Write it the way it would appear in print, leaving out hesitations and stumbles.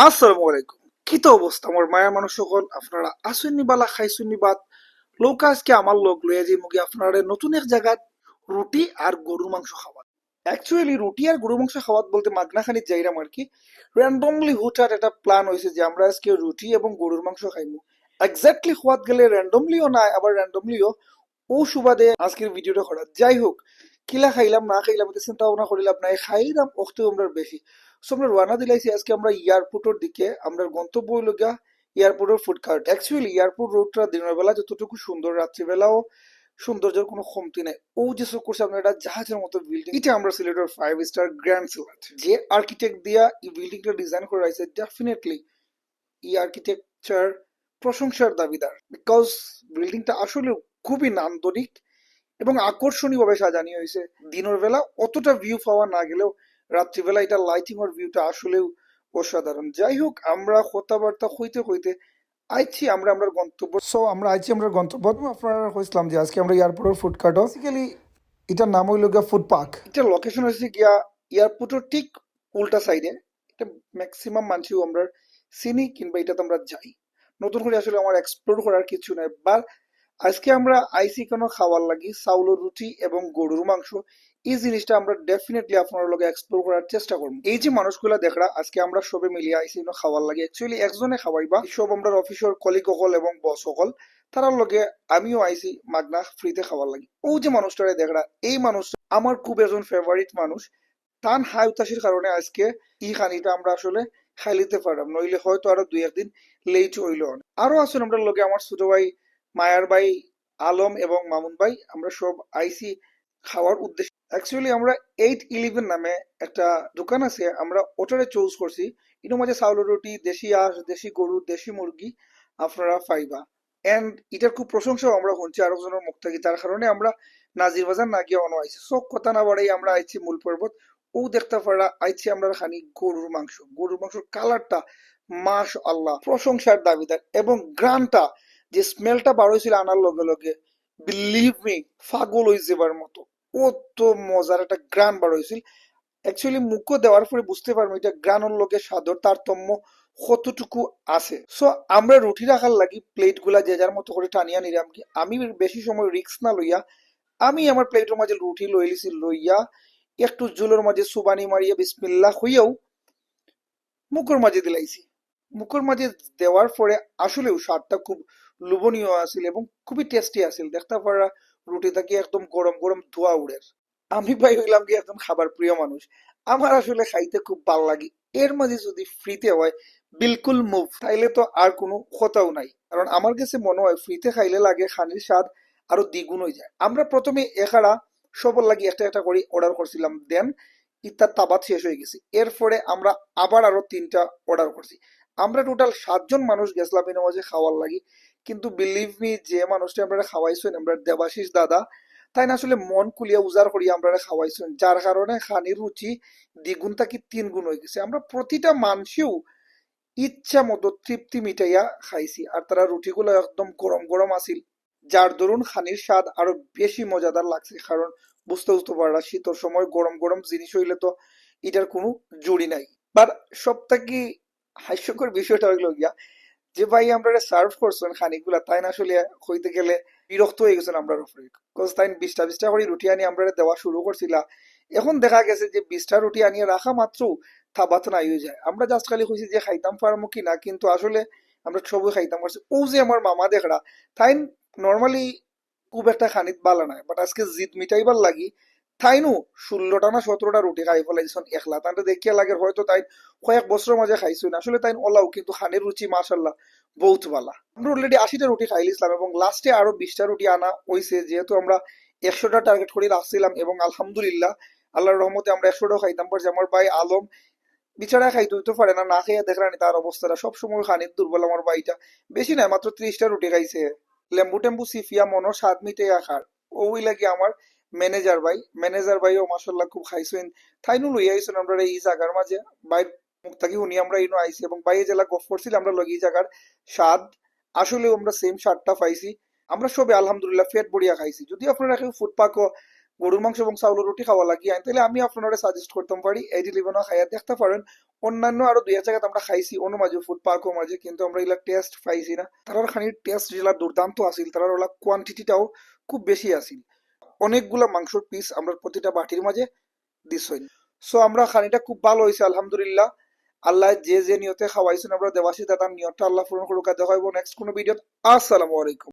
আসসালামু আলাইকুম। কি তো অবস্থা আমার মায়ের মানুষ সকল, আপনারা আসুননি বালা খাইছুননি বাদ লোক আজকে আমার লোক লইয়া যে মুগি আপনারা নতুন এক জায়গায় রুটি আর গরুর মাংস খাওয়া। অ্যাকচুয়ালি রুটি আর গরুর মাংস খাওয়াত বলতে মাগনাখানি যাইরাম আর কি। র্যান্ডমলি হুটহাট একটা প্ল্যান হয়েছে যে আমরা আজকে রুটি এবং গরুর মাংস খাইমু। এক্স্যাক্টলি খোয়াত গেলে র্যান্ডমলিও না, আবার র্যান্ডমলিও ও সুবাদে আজকের ভিডিওটা করা। যাই হোক, কিলা খাইলাম না খাইলাম এটা চিন্তা ভাবনা করিলাম না, খাইলাম অক্ত আমরা বেশি। সো আমরা রানা দিলাইছি আজকে আমরা এয়ারপোর্টের দিকে। আমরা গন্তব্য হইল গিয়া এয়ারপোর্টের ফুড কার্ট। অ্যাকচুয়ালি এয়ারপোর্ট রোডটা দিনের বেলা যতটুকু সুন্দর, রাত্রিবেলাও সৌন্দর্যের কোনো কমতি নাই। ও যে শো করছে আপনার একটা জাহাজের মতো বিল্ডিং, এটা আমরা সিলেটের 5 স্টার গ্র্যান্ড সিলেট যে আর্কিটেক্ট দিয়া এই বিল্ডিংটা ডিজাইন করা হয়েছে, ডেফিনেটলি এই আর্কিটেকচার প্রশংসার দাবিদার। বিকজ বিল্ডিংটা আসলে খুবই নান্দনিক এবং আকর্ষণীয় ভাবে সাজানো হয়েছে। দিনের বেলা অতটা ভিউ পাওয়া না গেলেও রাত্রিবেলা এটা লাইটিং এর ভিউটা আসলেও অসাধারণ। যাই হোক, আমরা কথাবার্তা হইতে হইতে আইছি আমরা আমরা গন্তব্য। সো আমরা আইছি আমরা গন্তব্য। আপনারা হয়েছিলাম যে আজকে আমরা এয়ারপোর্টের ফুড কার্ট, বেসিক্যালি এটার নাম হইল গিয়া ফুড পার্ক। এটার লোকেশন হচ্ছে গিয়া এয়ারপোর্টের ঠিক উল্টা সাইডে। এটা ম্যাক্সিমাম মানুষও আমরা চিনি কিংবা এটাতে আমরা যাই। নতুন করে আসলে আমার এক্সপ্লোর করার কিছু নাই। বা আজকে আমরা আইসি কোনো খাওয়ার লাগি চাউলের রুটি এবং গরুর মাংস। এই জিনিসটা আমরা ডেফিনেটলি আপনার লগে এক্সপ্লোর করার চেষ্টা করব। এই যে মানুষগুলা দেখরা আজকে আমরা সবে মিলিয়ে আইসি খাওয়ার লাগে, অ্যাকচুয়ালি একজনে খাওয়াইবা সব আমরা অফিসের কলিগ সকল এবং বস সকল, তারার লগে আমিও আইসি মাগনা ফ্রিতে খাওয়ার লাগে। ও যে মানুষটারে দেখরা, এই মানুষ আমার খুব একজন ফেভারিট মানুষ। টান হাই উতাসের কারণে আজকে ই খানিটা আমরা আসলে খাই লিতে পারলাম, নইলে হয়তো আরো 2-1 দিন লেট হইল। আরো আছেন আমরা লগে আমার ছোট ভাই মায়ার ভাই আলম এবং মামুন ভাই। আমরা সব আইসি খাওয়ার উদ্দেশ্যে। অ্যাকচুয়ালি আমরা 8-11 নামে একটা দোকান আছে, আমরা ওটারে চুজ করছি। এর মাঝে চাউলের রুটি, দেশি আঁশ, দেশি গরু, দেশি মুরগি আপনারা পাইবা। এন্ড এটার খুব প্রশংসাও আমরা শুনছি আরো জনের মুখ থেকে। তার কারণে আমরা নাজির বাজার না গিয়ে অন আইছি। সব কথা না বাড়াই আমরা আইছি মূল পর্বত। ও দেখতে পারা আইছি আমরা খানি গরুর মাংস। গরুর মাংসের কালারটা মাশ আল্লাহ প্রশংসার দাবিদার, এবং গ্রানটা যে স্মেলটা বার হয়েছিল আনার লগে লগে, বিলিভ মি পাগল হয়ে যাবার মতো কত মজার একটা গ্রান বার হয়েছিল। অ্যাকচুয়ালি মুখও দেওয়ার পরে বুঝতে পারবো এটা গ্রানের লগে স্বাদর তারতম্য কতটুকু আছে। সো আমরা রুটি রাখার লাগি প্লেট গুলা যে যার মতো করে টানিয়া নিলাম। কি আমি বেশি সময় রিক্স না লইয়া আমি আমার প্লেটের মাঝে রুটি লইলিছি, লইয়া একটু জুলের মাঝে সুবানি মারিয়া বিসমিল্লাহ হইয়াও মুখের মাঝে দিলাইছি। মুখের মাঝে দেওয়ার পরে আসলেও স্বাদটা খুব লোভনীয় আছিল এবং খুবই টেস্টি আছিল। দেখতে পারা রুটি থাকি একদম গরম গরম ধোয়া উড়ের। আমি ভাই হইলাম কি একদম খাবার প্রিয় মানুষ, আমার আসলে খাইতে খুব ভাল লাগে। এর মাঝে যদি ফ্রিতে হয় বিলকুল মুভ, তাইলে তো আর কোনো কথাও নাই। কারণ আমার কাছে মনে হয় ফ্রিতে খাইলে লাগে খানির স্বাদ আরো দ্বিগুণ হয়ে যায়। আমরা প্রথমে এখাড়া সবর লাগি একটা একটা করে অর্ডার করছিলাম, দেন ইত্যার তাবাত শেষ হয়ে গেছে। এরপরে আমরা আবার আরো 3টা অর্ডার করছি। আমরা টোটাল 7 জন মানুষ গেছিলাম এর মাঝে খাওয়ার লাগি। কিন্তু বিলিভ মি যে মানুষটা আমরা খাওয়াইছেন আমরা দেবাশিস দাদা, তাই না আসলে মন কুলিয়া উজাড় করিয়া আমরা খাওয়াইছেন, যার কারণে খানির রুচি দ্বিগুণ থাকি 3 গুণ হয়ে গেছে। আমরা প্রতিটা মানুষেও ইচ্ছা মতো তৃপ্তি মিটাইয়া খাইছি, আর তারা রুটিগুলো একদম গরম গরম আছিল, যার দরুন খানির স্বাদ আরো বেশি মজাদার লাগছে। কারণ বুঝতে বুঝতে পারলা শীতের সময় গরম গরম জিনিস হইলে তো এটার কোনো জুড়ি নাই। বাট সব থেকে হাস্যকর বিষয়টা হইলো গিয়া যে ভাই আমরা সার্ভ করছেন খানিকগুলা, তাই না আসলে হইতে গেলে বিরক্ত হয়ে গেছেন আমরা উপরে। বিকজ তাই 20টা করে রুটি আনি আমরা দেওয়া শুরু করছিলা। এখন দেখা গেছে যে 20টা রুটি আনিয়ে রাখা মাত্র থাবাত নাই হয়ে যায়। আমরা জাস্ট খালি কইছি যে খাইতাম পারমু কিনা, কিন্তু আসলে আমরা সবই খাইতাম পারছি। ও যে আমার মামা দেখরা, তাই নর্মালি খুব একটা খানিত বালা নাই, বাট আজকে জিদ মিটাইবার লাগি তাইনু 16টা না 17টা রুটি খাই ফেলাইছেন একলা। তাই দেখিয়া লাগে হয়তো তাই কয়েক বছরের মাঝে খাইছেন। আসলে তাই ওলাও কিন্তু খানের রুচি মাশাল্লাহ বহুত ভালা। আমরা অলরেডি 80টা রুটি খাইলিছিলাম এবং লাস্টে আরো 20টা রুটি আনা হইছে, যেহেতু আমরা 100টা টার্গেট করে রাখছিলাম। এবং আলহামদুলিল্লাহ আল্লাহর রহমতে আমরা 100টাও খাইতাম পারছি। আমার ভাই আলম বিছানা খাইতে হইতে পারে না, না খাইয়া দেখলানি তার অবস্থাটা সবসময় খানির দুর্বল। আমার ভাইটা বেশি নাই মাত্র 30টা রুটি খাইছে, লেম্বু টেম্বু সিফিয়া মনো স্বাদ মিটে আখার। ওই লাগি আমার ম্যানেজার ভাইও মাসাল্লাহ খুব খাইছেন। থাইনু লই আইছেন আমরা এই জায়গার মাঝে বাইর মুখ থাকি উনি আমরা ইনো আইছি, এবং বাইরে জেলা গফ করছিল আমরা লগে এই জায়গার স্বাদ আসলেও আমরা সেম স্বাদটা পাইছি। আমরা সবে আলহামদুলিল্লাহ পেট ভরিয়া খাইছি। যদি আপনারা কেউ ফুড পাকও গরুর মাংস এবং চাউলের রুটি খাওয়া লাগিয়ে আইন, তাহলে আমি আপনারা সাজেস্ট করতাম পারি এই লিবনা খাইয়া দেখতে পারেন। অন্যান্য আরো দুই এক জায়গাতে আমরা খাইছি অন্য মাঝে ফুড পার্কও মাঝে, কিন্তু আমরা এগুলা টেস্ট পাইছি না। তারার খানির টেস্ট যেগুলা দুর্দান্ত আছিল, তারার ওলা কোয়ান্টিটিটাও খুব বেশি আছিল। অনেকগুলা মাংসর পিস আমরা প্রতিটা বাটির মাঝে দিছই। সো আমরা খানিটা খুব ভালো হয়েছে আলহামদুলিল্লাহ। আল্লাহ যে যে নিয়তে খাওয়াইছেন আমরা দেবাসী তার নিয়তটা আল্লাহ পূরণ করুক। দেখা হইব নেক্সট কোনো ভিডিও। আসসালামু আলাইকুম।